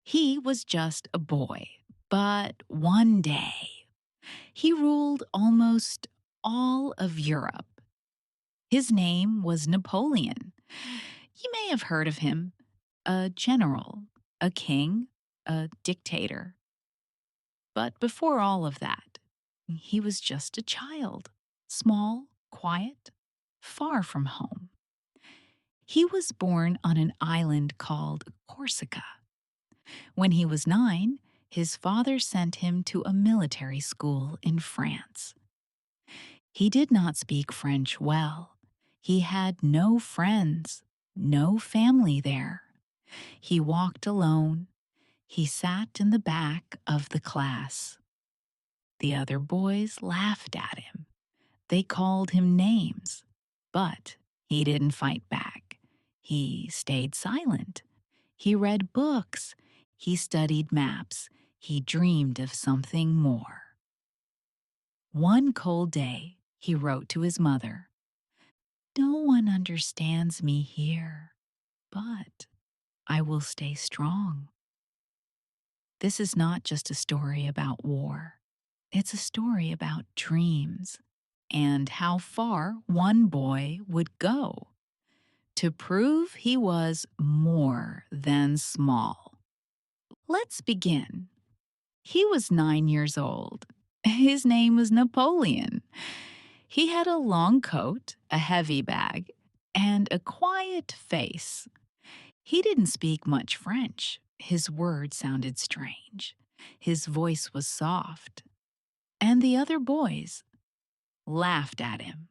He was just a boy, but one day he ruled almost all of Europe. His name was Napoleon. You may have heard of him, a general, a king, a dictator. But before all of that, he was just a child, small, quiet, far from home. He was born on an island called Corsica. When he was 9, his father sent him to a military school in France. He did not speak French well. He had no friends, no family there. He walked alone. He sat in the back of the class. The other boys laughed at him. They called him names, but he didn't fight back. He stayed silent. He read books. He studied maps. He dreamed of something more. One cold day, he wrote to his mother, "No one understands me here, but I will stay strong." This is not just a story about war. It's a story about dreams and how far one boy would go to prove he was more than small. Let's begin. He was 9 years old. His name was Napoleon. He had a long coat, a heavy bag, and a quiet face. He didn't speak much French. His words sounded strange. His voice was soft. And the other boys laughed at him.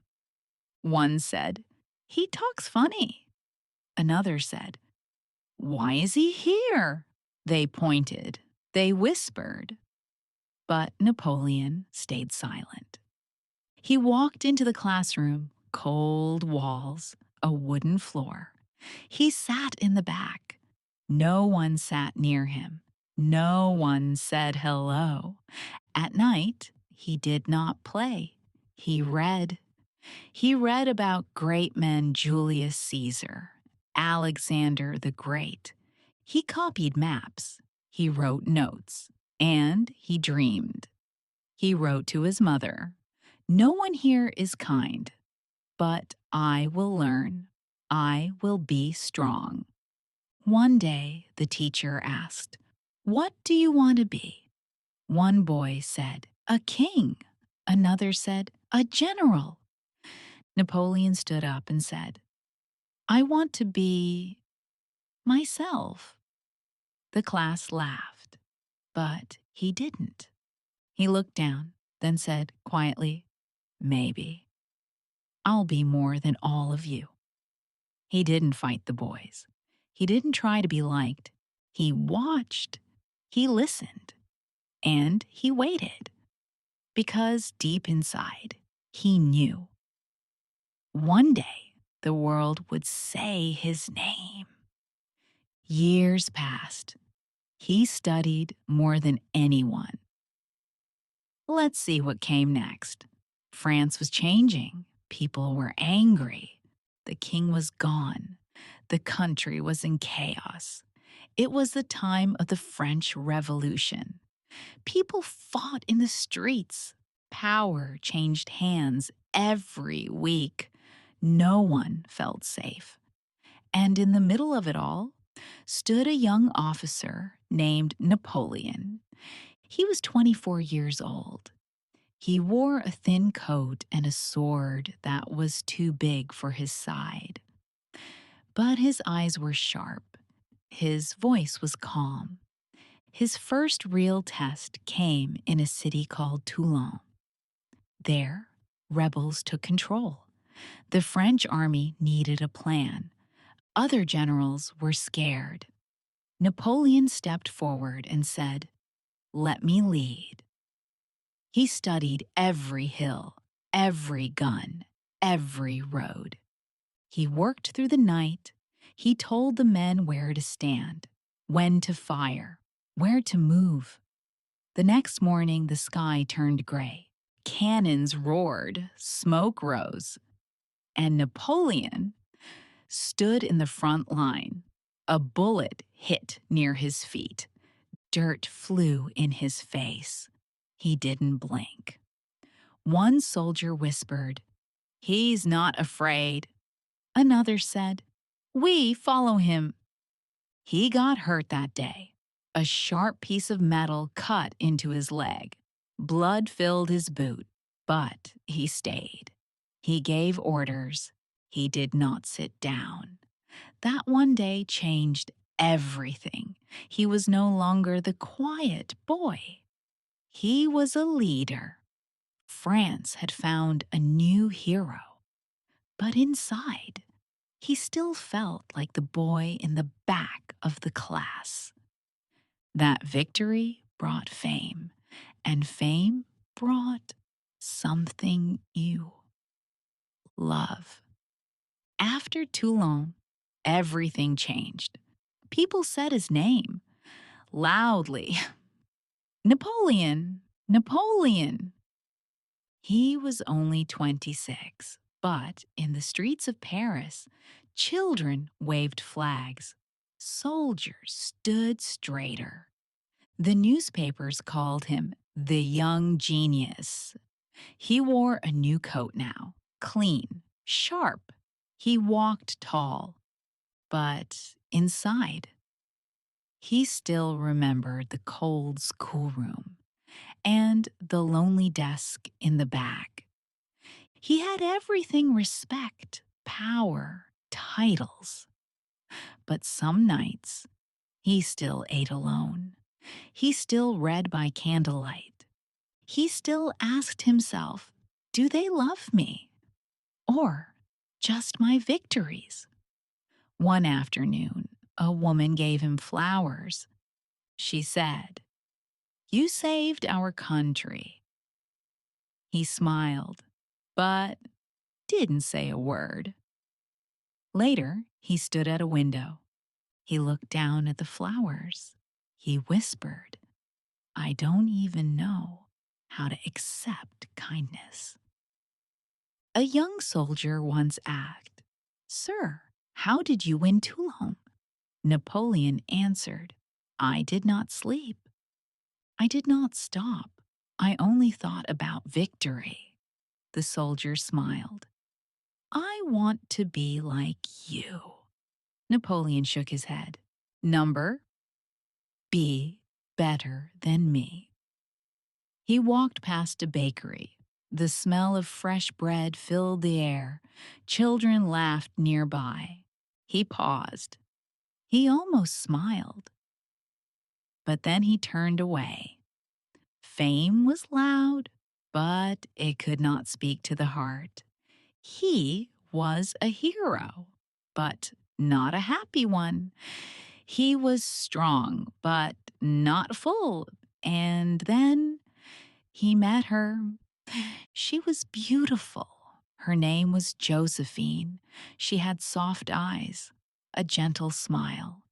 One said, "He talks funny." Another said, "Why is he here?" They pointed. They whispered. But Napoleon stayed silent. He walked into the classroom, cold walls, a wooden floor. He sat in the back. No one sat near him. No one said hello. At night, he did not play. He read. He read about great men Julius Caesar, Alexander the Great. He copied maps. He wrote notes. And he dreamed. He wrote to his mother, "No one here is kind, but I will learn. I will be strong." One day, the teacher asked, "What do you want to be?" One boy said, "A king." Another said, "A general." Napoleon stood up and said, "I want to be myself." The class laughed, but he didn't. He looked down, then said quietly, "Maybe. I'll be more than all of you." He didn't fight the boys. He didn't try to be liked. He watched. He listened. And he waited. Because deep inside, he knew. One day, the world would say his name. Years passed. He studied more than anyone. Let's see what came next. France was changing. People were angry. The king was gone. The country was in chaos. It was the time of the French Revolution. People fought in the streets. Power changed hands every week. No one felt safe. And in the middle of it all stood a young officer named Napoleon. He was 24 years old. He wore a thin coat and a sword that was too big for his side. But his eyes were sharp. His voice was calm. His first real test came in a city called Toulon. There, rebels took control. The French army needed a plan. Other generals were scared. Napoleon stepped forward and said, "Let me lead." He studied every hill, every gun, every road. He worked through the night. He told the men where to stand, when to fire, where to move. The next morning, the sky turned gray. Cannons roared, smoke rose, and Napoleon stood in the front line. A bullet hit near his feet. Dirt flew in his face. He didn't blink. One soldier whispered, "He's not afraid." Another said, "We follow him." He got hurt that day. A sharp piece of metal cut into his leg. Blood filled his boot, but he stayed. He gave orders. He did not sit down. That one day changed everything. He was no longer the quiet boy. He was a leader. France had found a new hero. But inside, he still felt like the boy in the back of the class. That victory brought fame, and fame brought something new: love. After Toulon, everything changed. People said his name loudly: Napoleon, Napoleon. He was only 26, but in the streets of Paris, children waved flags. Soldiers stood straighter. The newspapers called him the young genius. He wore a new coat now, clean, sharp. He walked tall, but inside, he still remembered the cold schoolroom and the lonely desk in the back. He had everything: respect, power, titles. But some nights, he still ate alone. He still read by candlelight. He still asked himself, do they love me? Or just my victories? One afternoon, a woman gave him flowers. She said, "You saved our country." He smiled, but didn't say a word. Later, he stood at a window. He looked down at the flowers. He whispered, "I don't even know how to accept kindness." A young soldier once asked, "Sir, how did you win Toulon?" Napoleon answered, "I did not sleep. I did not stop. I only thought about victory." The soldier smiled. "I want to be like you." Napoleon shook his head. Number, be better than me. He walked past a bakery. The smell of fresh bread filled the air. Children laughed nearby. He paused. He almost smiled. But then he turned away. Fame was loud, but it could not speak to the heart. He was a hero, but not a happy one. He was strong, but not full. And then he met her. She was beautiful. Her name was Josephine. She had soft eyes, a gentle smile,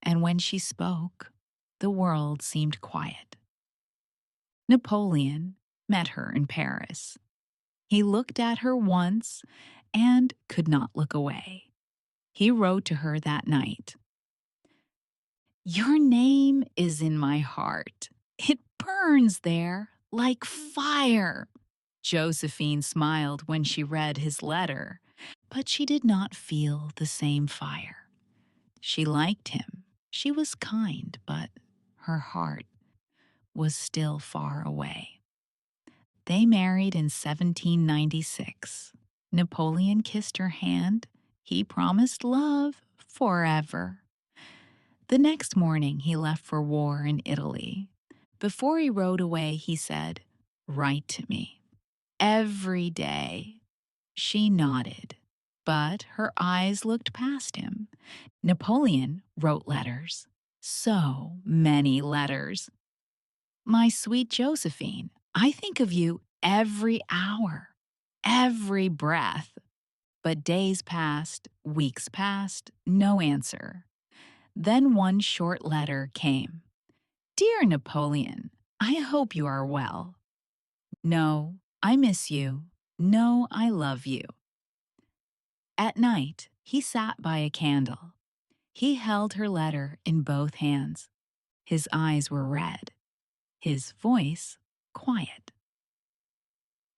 and when she spoke, the world seemed quiet. Napoleon met her in Paris. He looked at her once and could not look away. He wrote to her that night, "Your name is in my heart. It burns there like fire." Josephine smiled when she read his letter, but she did not feel the same fire. She liked him. She was kind, but her heart was still far away. They married in 1796. Napoleon kissed her hand. He promised love forever. The next morning, he left for war in Italy. Before he rode away, he said, "Write to me every day." She nodded, but her eyes looked past him. Napoleon wrote letters. So many letters. "My sweet Josephine, I think of you every hour, every breath." But days passed, weeks passed, no answer. Then one short letter came. "Dear Napoleon, I hope you are well. No, I miss you. No, I love you." At night, he sat by a candle. He held her letter in both hands. His eyes were red, his voice quiet.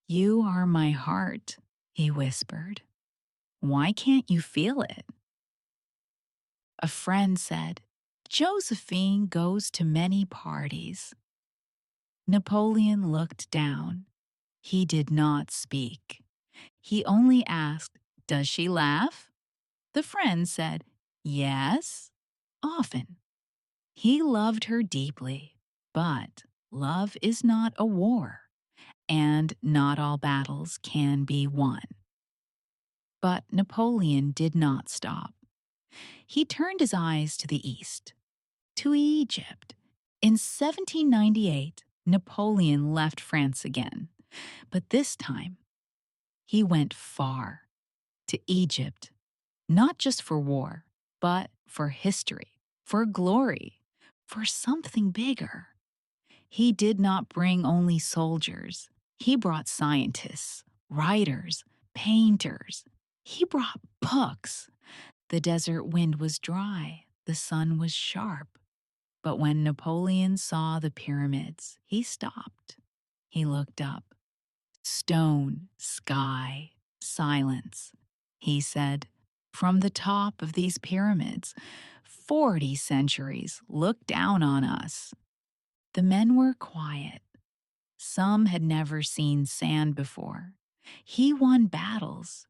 "You are my heart," he whispered. "Why can't you feel it?" A friend said, "Josephine goes to many parties." Napoleon looked down. He did not speak. He only asked, "Does she laugh?" The friend said, "Yes, often." He loved her deeply, but love is not a war, and not all battles can be won. But Napoleon did not stop. He turned his eyes to the east, to Egypt. In 1798, Napoleon left France again, but this time he went far, to Egypt, not just for war, but for history, for glory, for something bigger. He did not bring only soldiers. He brought scientists, writers, painters. He brought books. The desert wind was dry, the sun was sharp. But when Napoleon saw the pyramids, he stopped. He looked up. Stone, sky, silence. He said, "From the top of these pyramids, 40 centuries look down on us." The men were quiet. Some had never seen sand before. He won battles,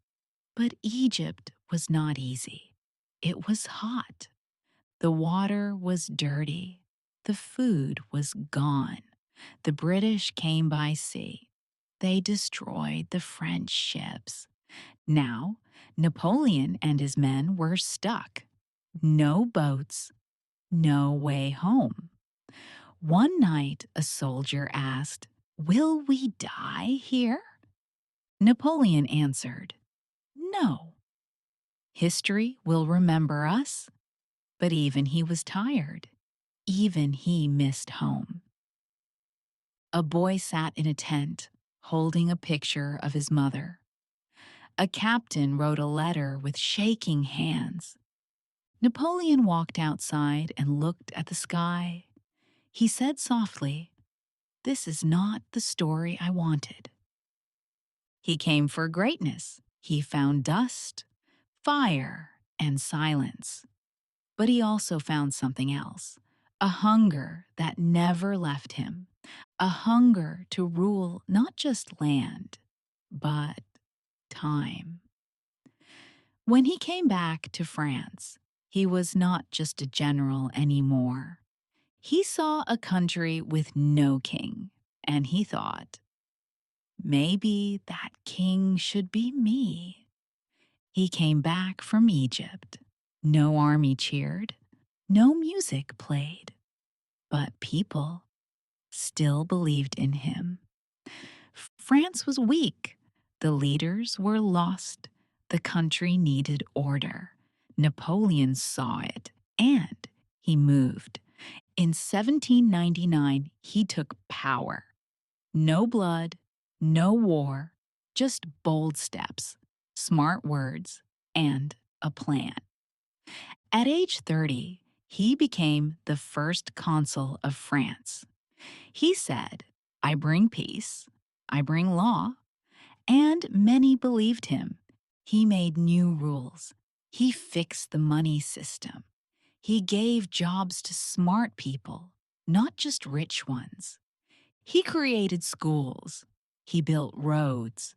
but Egypt was not easy. It was hot. The water was dirty. The food was gone. The British came by sea. They destroyed the French ships. Now, Napoleon and his men were stuck. No boats, no way home. One night, a soldier asked, "Will we die here?" Napoleon answered, "No. History will remember us." But even he was tired. Even he missed home. A boy sat in a tent, holding a picture of his mother. A captain wrote a letter with shaking hands. Napoleon walked outside and looked at the sky. He said softly, "This is not the story I wanted." He came for greatness. He found dust, fire, and silence. But he also found something else, a hunger that never left him, a hunger to rule not just land, but time. When he came back to France, he was not just a general anymore. He saw a country with no king, and he thought, maybe that king should be me. He came back from Egypt. No army cheered, no music played, but people still believed in him. France was weak. The leaders were lost. The country needed order. Napoleon saw it, and he moved. In 1799, he took power. No blood, no war, just bold steps, smart words, and a plan. At age 30, he became the first consul of France. He said, "I bring peace, I bring law," and many believed him. He made new rules. He fixed the money system. He gave jobs to smart people, not just rich ones. He created schools. He built roads.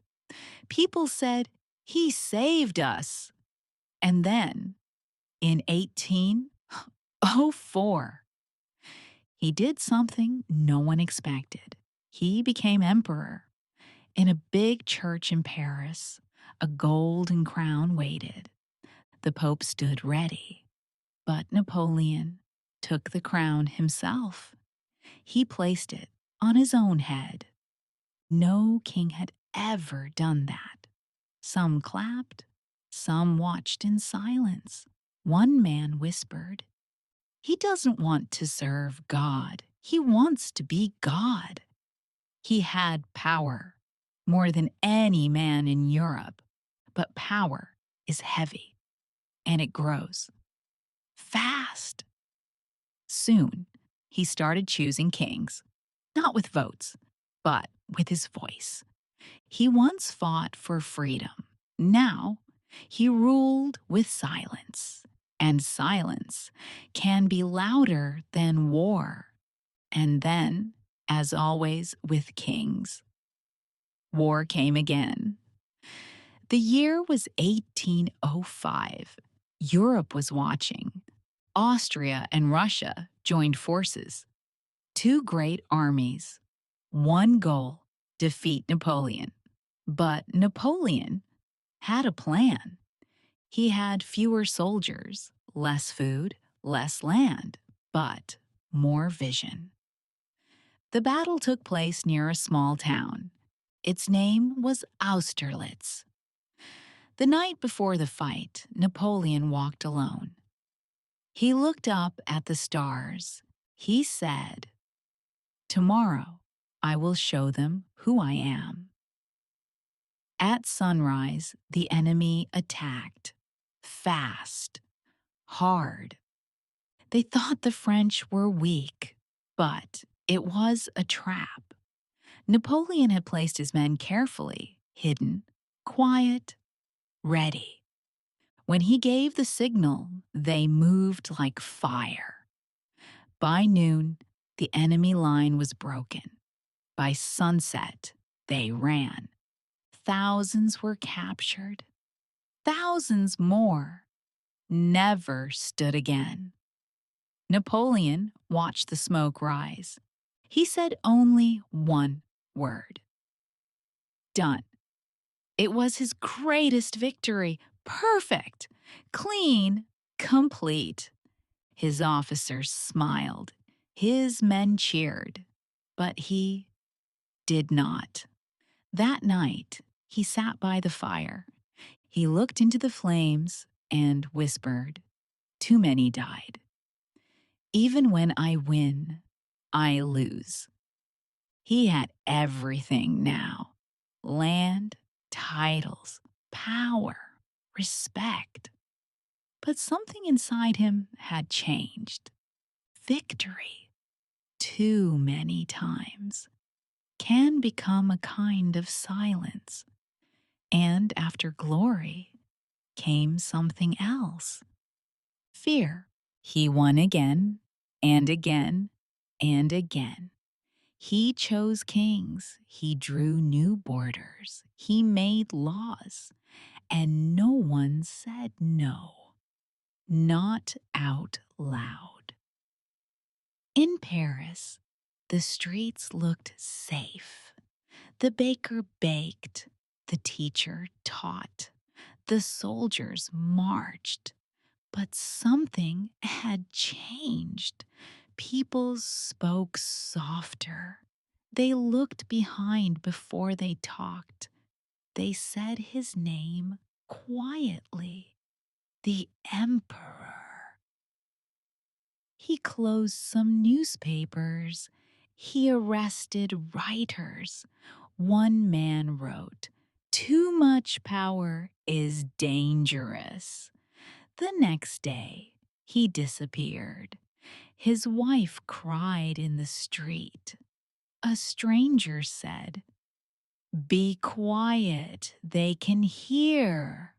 People said, "He saved us." And then, in 1804, he did something no one expected. He became emperor. In a big church in Paris, a golden crown waited. The Pope stood ready. But Napoleon took the crown himself. He placed it on his own head. No king had ever done that. Some clapped, some watched in silence. One man whispered, "He doesn't want to serve God. He wants to be God." He had power, more than any man in Europe. But power is heavy, and it grows fast. Soon, He started choosing kings, not with votes, but with his voice. He once fought for freedom. Now, he ruled with silence. And silence can be louder than war. And then, as always with kings, war came again. The year was 1805. Europe was watching. Austria and Russia joined forces. Two great armies. One goal: defeat Napoleon. But Napoleon had a plan. He had fewer soldiers, less food, less land, but more vision. The battle took place near a small town. Its name was Austerlitz. The night before the fight, Napoleon walked alone. He looked up at the stars. He said, "Tomorrow I will show them who I am." At sunrise, the enemy attacked. Fast, hard. They thought the French were weak, but it was a trap. Napoleon had placed his men carefully, hidden, quiet, ready. When he gave the signal, they moved like fire. By noon, the enemy line was broken. By sunset, they ran. Thousands were captured. Thousands more never stood again. Napoleon watched the smoke rise. He said only one word: done. It was his greatest victory. Perfect, clean, complete. His officers smiled. His men cheered. But he did not. That night, he sat by the fire. He looked into the flames and whispered, "Too many died. Even when I win, I lose." He had everything now: land, titles, power, respect. But something inside him had changed. Victory, too many times, can become a kind of silence. And after glory came something else: fear. He won again and again and again. He chose kings. He drew new borders. He made laws. And no one said no. Not out loud. In Paris, the streets looked safe. The baker baked. The teacher taught. The soldiers marched. But something had changed. People spoke softer. They looked behind before they talked. They said his name quietly: the Emperor. He closed some newspapers. He arrested writers. One man wrote, "Too much power is dangerous." The next day, he disappeared. His wife cried in the street. A stranger said, "Be quiet, they can hear."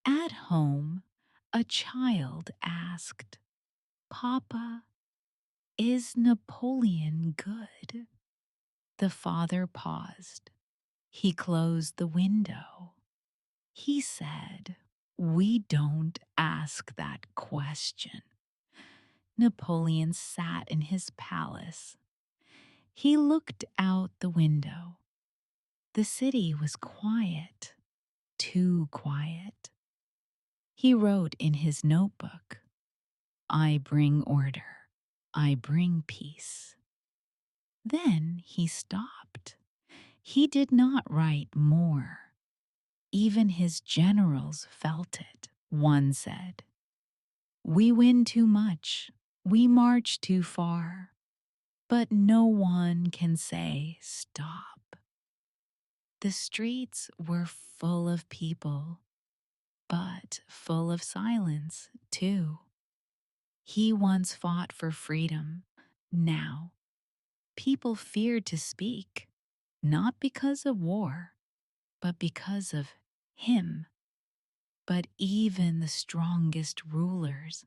At home, a child asked, "Papa, is Napoleon good?" The father paused. He closed the window. He said, "We don't ask that question." Napoleon sat in his palace. He looked out the window. The city was quiet, too quiet. He wrote in his notebook, "I bring order. I bring peace." Then he stopped. He did not write more. Even his generals felt it. One said, "We win too much. We march too far." But no one can say stop. The streets were full of people, but full of silence, too. He once fought for freedom. Now, people feared to speak, not because of war, but because of him. But even the strongest rulers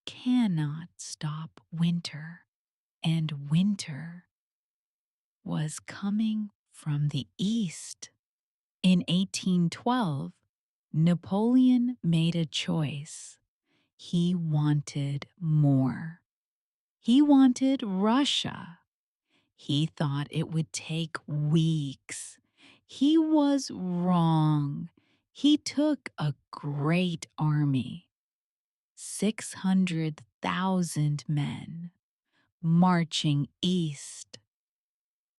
cannot stop winter, and winter was coming from the east. In 1812, Napoleon made a choice. He wanted more. He wanted Russia. He thought it would take weeks. He was wrong. He took a great army, 600,000 men, marching east.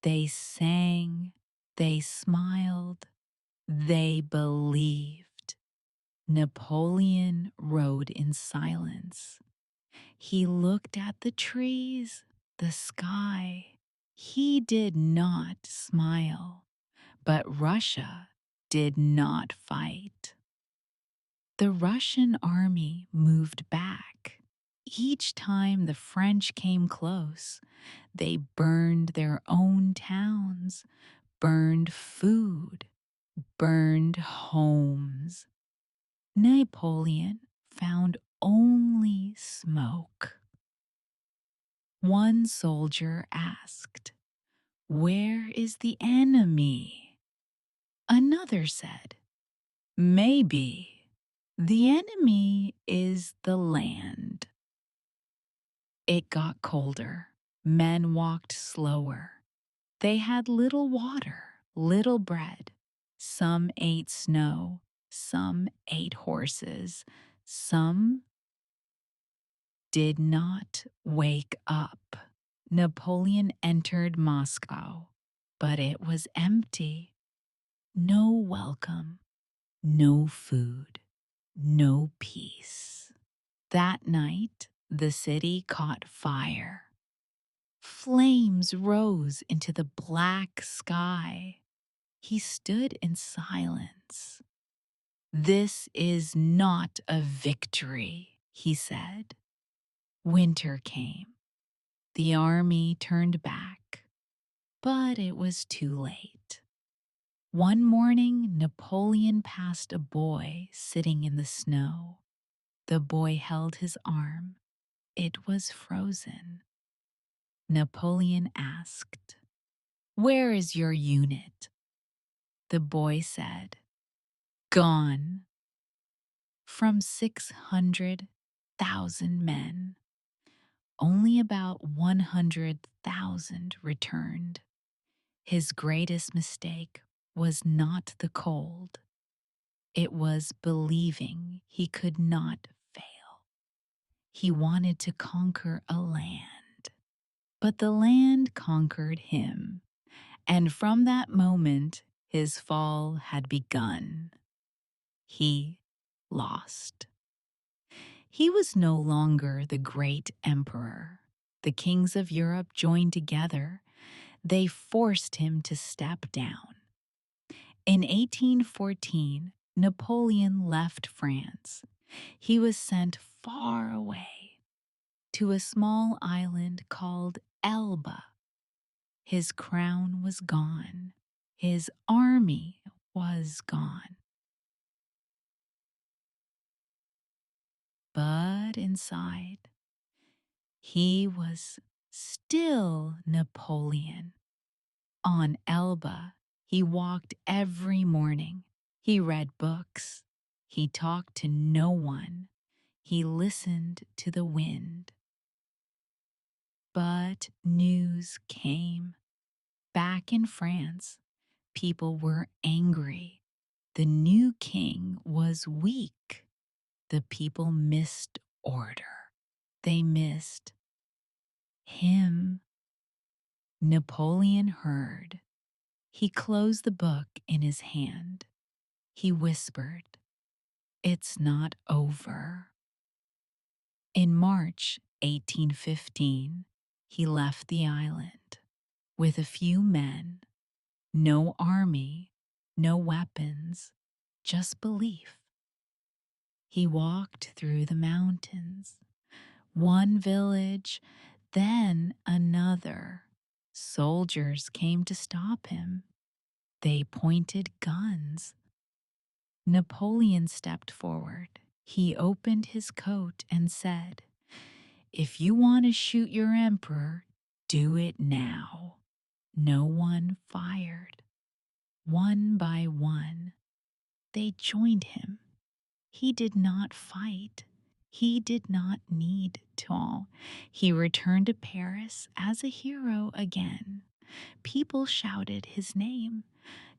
They sang, they smiled, they believed. Napoleon rode in silence. He looked at the trees, the sky. He did not smile, but Russia did not fight. The Russian army moved back. Each time the French came close, they burned their own towns, burned food, burned homes. Napoleon found only smoke. One soldier asked, "Where is the enemy?" Another said, "Maybe the enemy is the land." It got colder. Men walked slower. They had little water, little bread. Some ate snow, some ate horses, some did not wake up. Napoleon entered Moscow, but it was empty. No welcome, no food, no peace. That night, the city caught fire. Flames rose into the black sky. He stood in silence. "This is not a victory," he said. Winter came. The army turned back, but it was too late. One morning, Napoleon passed a boy sitting in the snow. The boy held his arm. It was frozen. Napoleon asked, "Where is your unit?" The boy said, "Gone." From 600,000 men, only about 100,000 returned. His greatest mistake was not the cold. It was believing he could not fail. He wanted to conquer a land, but the land conquered him. And from that moment, his fall had begun. He lost. He was no longer the great emperor. The kings of Europe joined together. They forced him to step down. In 1814, Napoleon left France. He was sent far away to a small island called Elba. His crown was gone. His army was gone. But inside, he was still Napoleon. On Elba, he walked every morning. He read books. He talked to no one. He listened to the wind. But news came. Back in France, people were angry. The new king was weak. The people missed order. They missed him. Napoleon heard. He closed the book in his hand. He whispered, "It's not over." In March 1815, he left the island with a few men, no army, no weapons, just belief. He walked through the mountains. One village, Then another. Soldiers came to stop him. They pointed guns. Napoleon stepped forward. He opened his coat and said, "If you want to shoot your emperor, do it now." No one fired. One by one, they joined him. He did not fight. He did not need to. He returned to Paris as a hero again. People shouted his name,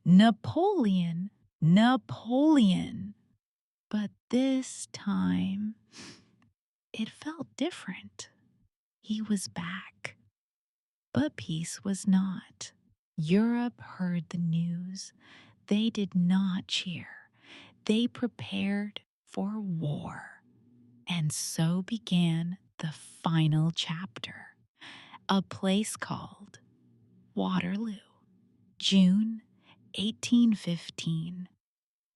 Napoleon, Napoleon. But this time, it felt different. He was back. But peace was not. Europe heard the news. They did not cheer. They prepared for war. And so began the final chapter, a place called Waterloo. June 1815.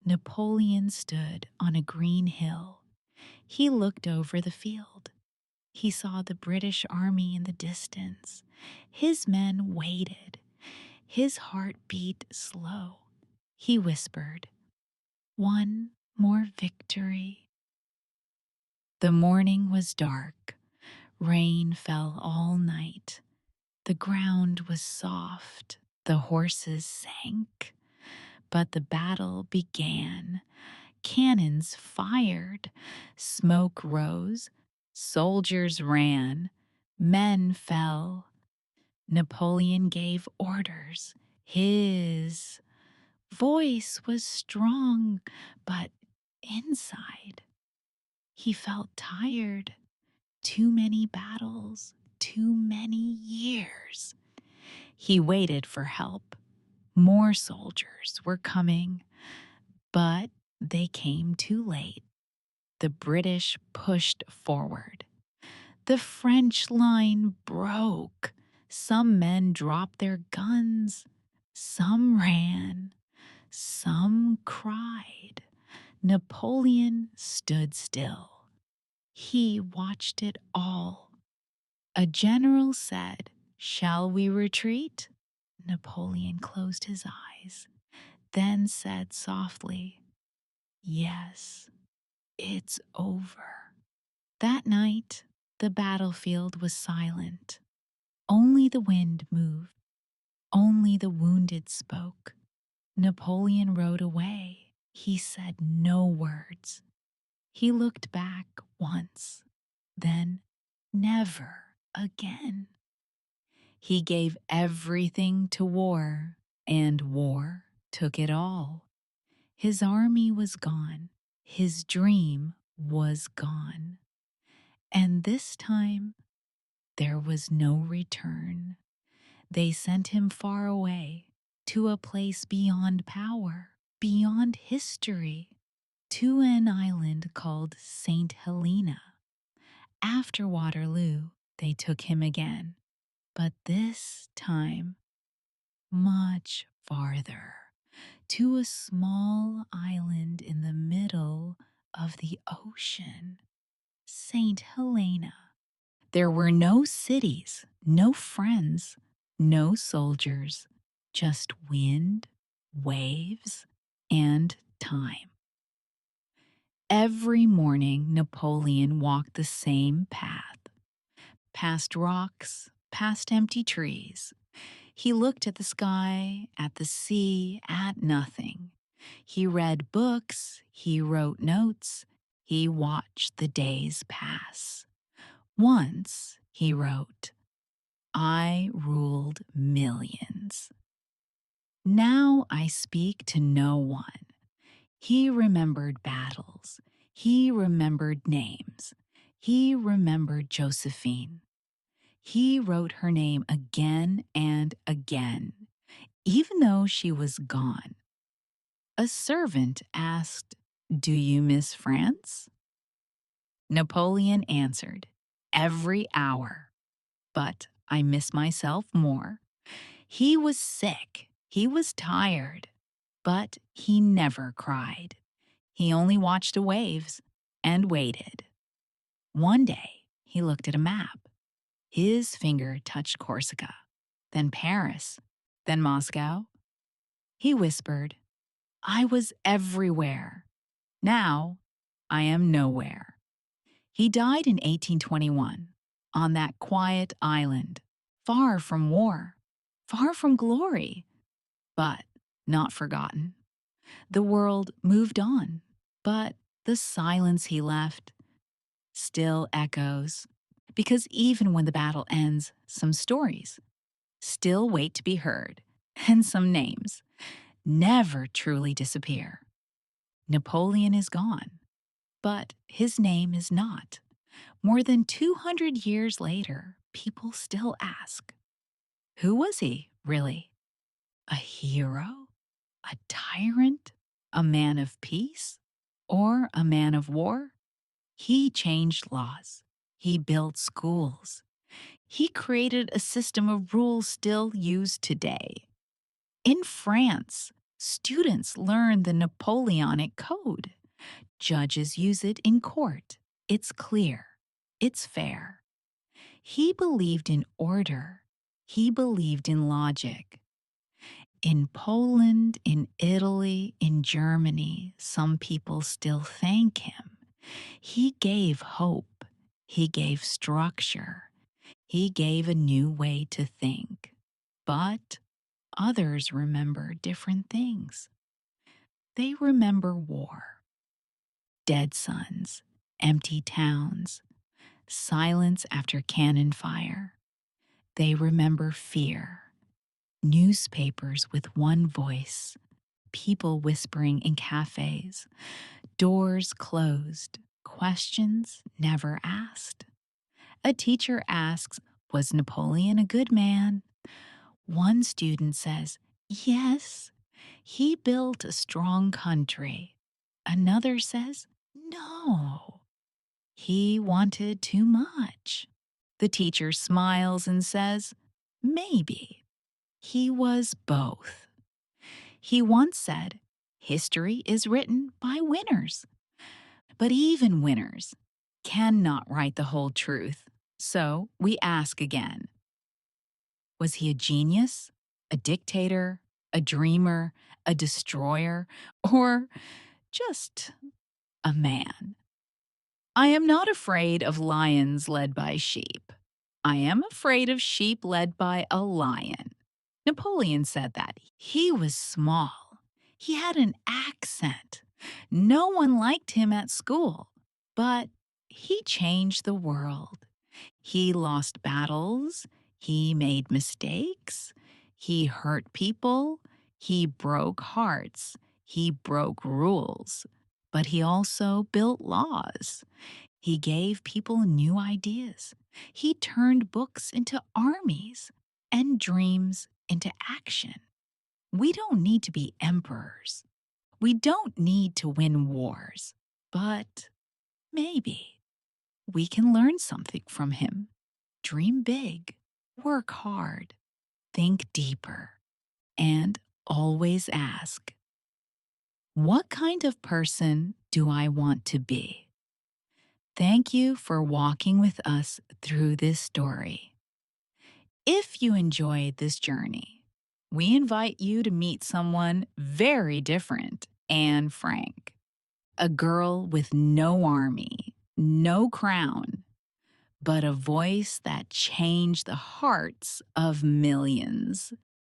Napoleon stood on a green hill. He looked over the field. He saw the British army in the distance. His men waited. His heart beat slow. He whispered, "One more victory." The morning was dark. Rain fell all night. The ground was soft. The horses sank. But the battle began. Cannons fired. Smoke rose. Soldiers ran. Men fell. Napoleon gave orders. His voice was strong, but inside, he felt tired. Too many battles, too many years. He waited for help. More soldiers were coming, but they came too late. The British pushed forward. The French line broke. Some men dropped their guns. Some ran. Some cried. Napoleon stood still. He watched it all. A general said, "Shall we retreat?" Napoleon closed his eyes, then said softly, "Yes, it's over." That night, the battlefield was silent. Only the wind moved. Only the wounded spoke. Napoleon rode away. He said no words. He looked back once, then never again. He gave everything to war, and war took it all. His army was gone. His dream was gone. And this time, there was no return. They sent him far away, to a place beyond power, beyond history, to an island called St. Helena. After Waterloo, they took him again, but this time much farther, to a small island in the middle of the ocean, St. Helena. There were no cities, no friends, no soldiers, just wind, waves, and time. Every morning, Napoleon walked the same path, past rocks, past empty trees. He looked at the sky, at the sea, at nothing. He read books, he wrote notes, he watched the days pass. Once, he wrote, "I ruled millions. Now I speak to no one." He remembered battles. He remembered names. He remembered Josephine. He wrote her name again and again, even though she was gone. A servant asked, "Do you miss France?" Napoleon answered, "Every hour. But I miss myself more." He was sick. He was tired. But he never cried. He only watched the waves and waited. One day, he looked at a map. His finger touched Corsica, then Paris, then Moscow. He whispered, "I was everywhere. Now I am nowhere." He died in 1821 on that quiet island, far from war, far from glory, but not forgotten. The world moved on, but the silence he left still echoes. Because even when the battle ends, some stories still wait to be heard, and some names never truly disappear. Napoleon is gone, but his name is not. More than 200 years later, people still ask, who was he, really? A hero? A tyrant? A man of peace? Or a man of war? He changed laws. He built schools. He created a system of rules still used today. In France, students learn the Napoleonic Code. Judges use it in court. It's clear. It's fair. He believed in order. He believed in logic. In Poland, in Italy, in Germany, some people still thank him. He gave hope. He gave structure. He gave a new way to think. But others remember different things. They remember war, dead sons, empty towns, silence after cannon fire. They remember fear, newspapers with one voice, people whispering in cafes, doors closed, questions never asked. A teacher asks, "Was Napoleon a good man?" One student says, "Yes, he built a strong country." Another says, "No, he wanted too much." The teacher smiles and says, "Maybe he was both." He once said, "History is written by winners." But even winners cannot write the whole truth. So we ask again, was he a genius, a dictator, a dreamer, a destroyer, or just a man? I am not afraid of lions led by sheep. I am afraid of sheep led by a lion. Napoleon said that. He was small. He had an accent. No one liked him at school, but he changed the world. He lost battles. He made mistakes. He hurt people. He broke hearts. He broke rules. But he also built laws. He gave people new ideas. He turned books into armies and dreams into action. We don't need to be emperors. We don't need to win wars. But maybe we can learn something from him. Dream big, work hard, think deeper, and always ask, what kind of person do I want to be? Thank you for walking with us through this story. If you enjoyed this journey, we invite you to meet someone very different and frank. A girl with no army, no crown, but a voice that changed the hearts of millions.